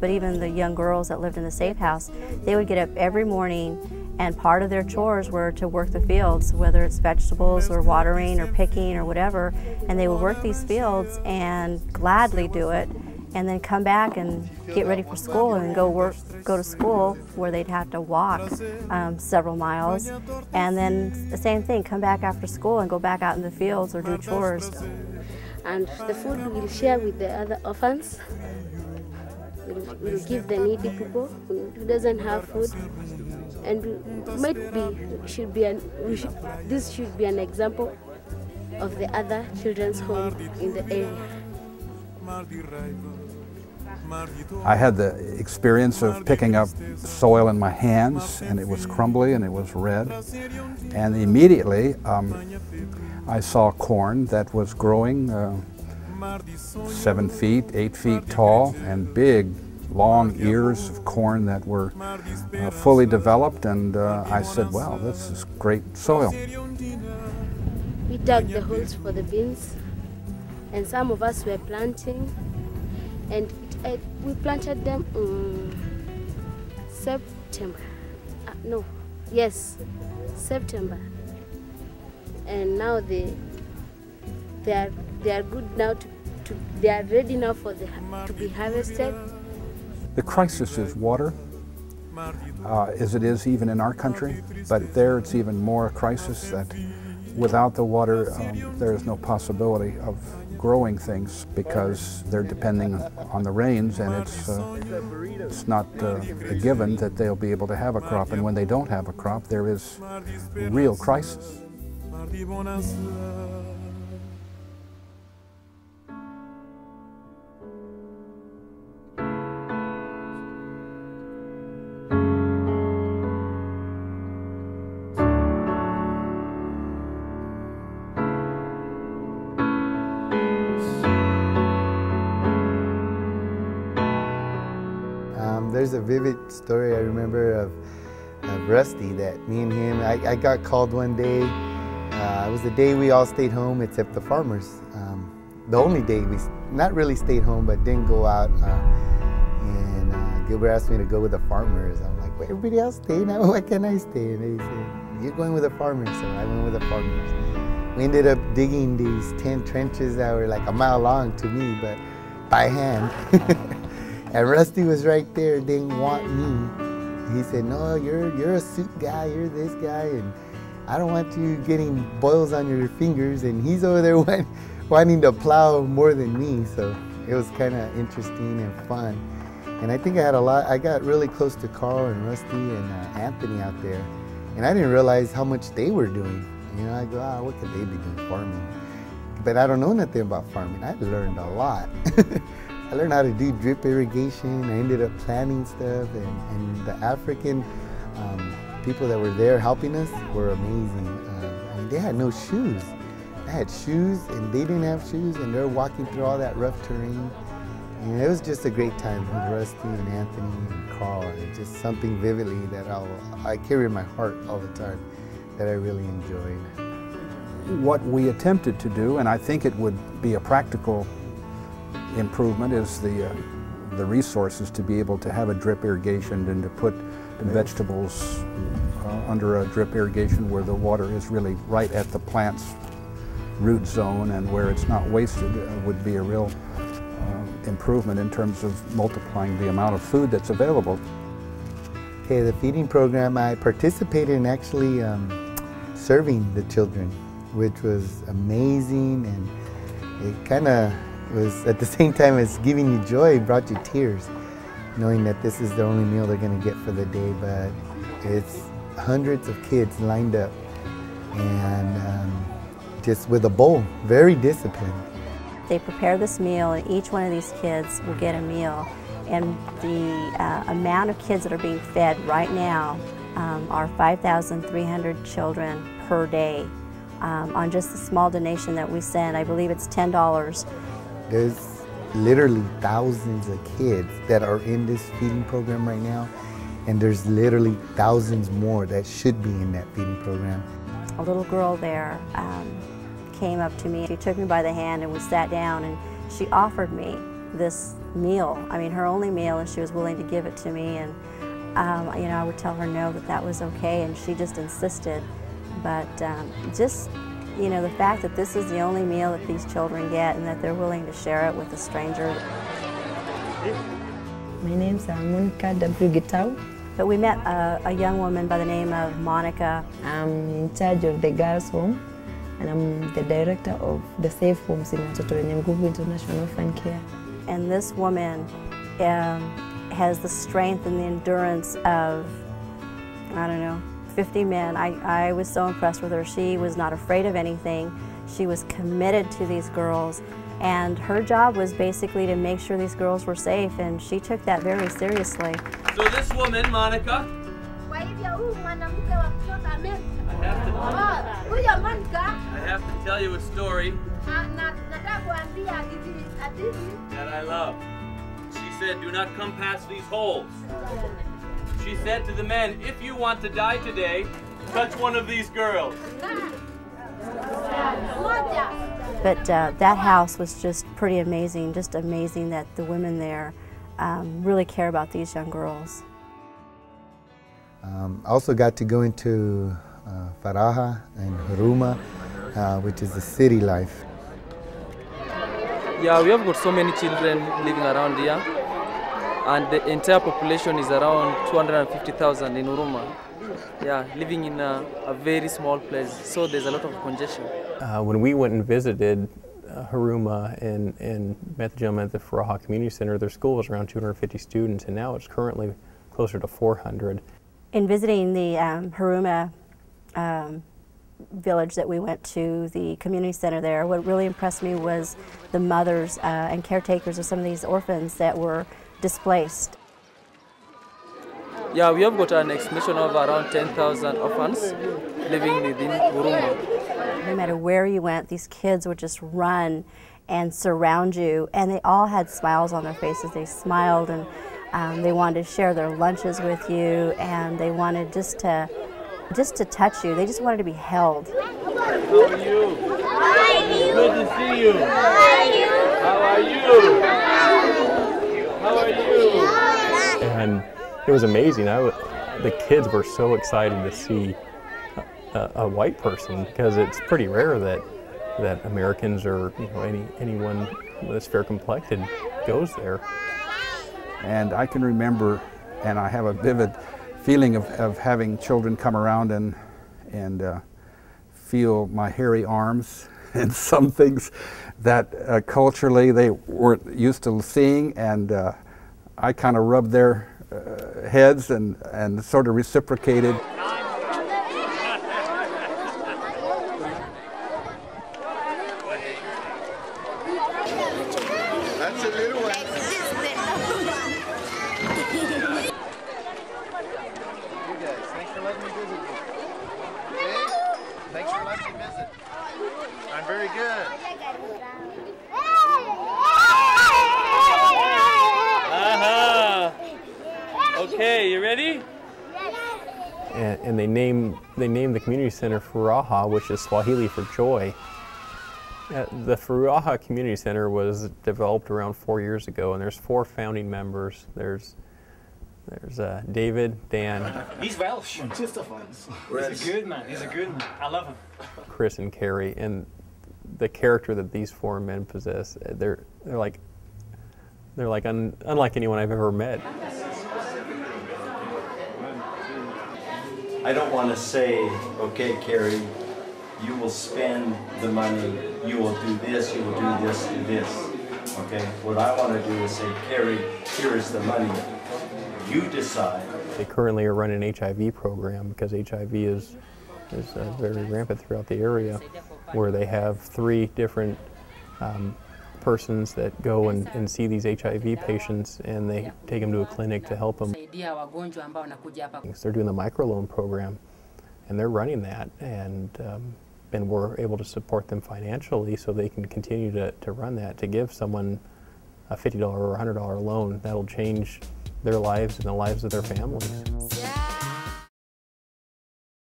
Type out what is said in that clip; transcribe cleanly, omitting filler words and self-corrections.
but even the young girls that lived in the safe house, they would get up every morning, and part of their chores were to work the fields, whether it's vegetables or watering or picking or whatever, and they would work these fields and gladly do it, and then come back and get ready for school and go to school, where they'd have to walk several miles, and then the same thing, come back after school and go back out in the fields or do chores. And the food we'll share with the other orphans. We'll give the needy people who doesn't have food, and this should be an example of the other children's home in the area. I had the experience of picking up soil in my hands, and it was crumbly and it was red, and immediately I saw corn that was growing 7 feet, 8 feet tall, and big long ears of corn that were fully developed, and I said, wow, this is great soil. We dug the holes for the beans, and some of us were planting, and we planted them in September. September. And now they are good now they are ready now for to be harvested. The crisis is water, as it is even in our country, but there it's even more a crisis that without the water there is no possibility of growing things, because they're depending on the rains, and it's not a given that they'll be able to have a crop, and when they don't have a crop there is a real crisis. There's a vivid story I remember of Rusty, that me and him, I got called one day. It was the day we all stayed home except the farmers. The only day we not really stayed home but didn't go out. And Gilbert asked me to go with the farmers. I'm like, well, everybody else stay now, why can't I stay? And they said, you're going with the farmers, so I went with the farmers. We ended up digging these 10 trenches that were like a mile long to me, but by hand. And Rusty was right there, didn't want me. He said, no, you're a suit guy, you're this guy, and I don't want you getting boils on your fingers. And he's over there wanting to plow more than me, so it was kind of interesting and fun. And I think I got really close to Carl and Rusty and Anthony out there, and I didn't realize how much they were doing. You know, I go, what could they be doing, farming? But I don't know nothing about farming. I learned a lot. I learned how to do drip irrigation. I ended up planting stuff, and the African people that were there helping us were amazing. I mean, they had no shoes. I had shoes, and they didn't have shoes, and they're walking through all that rough terrain. And it was just a great time with Rusty and Anthony and Carl. It's just something vividly that I carry in my heart all the time that I really enjoyed. What we attempted to do, and I think it would be a practical improvement, is the resources to be able to have a drip irrigation and to put the vegetables under a drip irrigation where the water is really right at the plant's root zone and where it's not wasted would be a real improvement in terms of multiplying the amount of food that's available. Okay, the feeding program, I participated in actually serving the children, which was amazing, and it kind of was at the same time as giving you joy, it brought you tears, knowing that this is the only meal they're going to get for the day. But it's hundreds of kids lined up, and just with a bowl, very disciplined. They prepare this meal, and each one of these kids will get a meal. And the amount of kids that are being fed right now are 5,300 children per day. On just the small donation that we send, I believe it's $10. There's literally thousands of kids that are in this feeding program right now, and there's literally thousands more that should be in that feeding program. A little girl there came up to me. She took me by the hand and we sat down, and she offered me this meal. I mean, her only meal, and she was willing to give it to me. And you know, I would tell her no, that was okay, and she just insisted. But just, you know, the fact that this is the only meal that these children get and that they're willing to share it with a stranger. My name's Monica W. But we met a young woman by the name of Monica. I'm in charge of the girls' home, and I'm the director of the Safe Homes in Watoto Wenye Nguvu International Fund Care. And this woman has the strength and the endurance of, I don't know, 50 men. I was so impressed with her. She was not afraid of anything. She was committed to these girls, and her job was basically to make sure these girls were safe, and she took that very seriously. So this woman, Monica, I have to tell you a story that I love. She said, do not come past these holes. She said to the men, if you want to die today, touch one of these girls. But that house was just pretty amazing, just amazing that the women there really care about these young girls. I also got to go into Faraha and Huruma, which is the city life. Yeah, we have got so many children living around here, and the entire population is around 250,000 in Huruma. Yeah, living in a very small place, so there's a lot of congestion. When we went and visited Huruma and met the gentleman at the Faraha Community Center, their school was around 250 students, and now it's currently closer to 400. In visiting the Huruma village that we went to, the community center there, what really impressed me was the mothers and caretakers of some of these orphans that were displaced. Yeah, we have got an estimation of around 10,000 orphans living within Huruma. No matter where you went, these kids would just run and surround you, and they all had smiles on their faces. They smiled, and they wanted to share their lunches with you, and they wanted just to touch you. They just wanted to be held. How are you? Good to see you. How are you? How are you? And it was amazing. The kids were so excited to see a white person, because it's pretty rare that Americans or anyone that's fair complected goes there. And I can remember, and I have a vivid feeling of having children come around and feel my hairy arms and some things that culturally they weren't used to seeing, and I kind of rubbed their heads and sort of reciprocated. That's a little one. You guys, thanks for letting me visit you. Okay? Thanks for letting me visit. I'm very good. Okay, you ready? And they named the community center Faraha, which is Swahili for joy. The Faraha Community Center was developed around 4 years ago, and there's 4 founding members. There's David, Dan. He's Welsh. He's a good man. He's a good man. I love him. Chris and Carrie, and the character that these 4 men possess, they're like unlike anyone I've ever met. I don't want to say, okay, Carrie, you will spend the money, you will do this, you will do this, do this. Okay? What I want to do is say, Carrie, here is the money. You decide. They currently are running an HIV program, because HIV is very rampant throughout the area, where they have 3 different persons that go and see these HIV patients, and they take them to a clinic to help them. They're doing the microloan program, and they're running that, and we're able to support them financially so they can continue to run that, to give someone a $50 or $100 loan that'll change their lives and the lives of their families.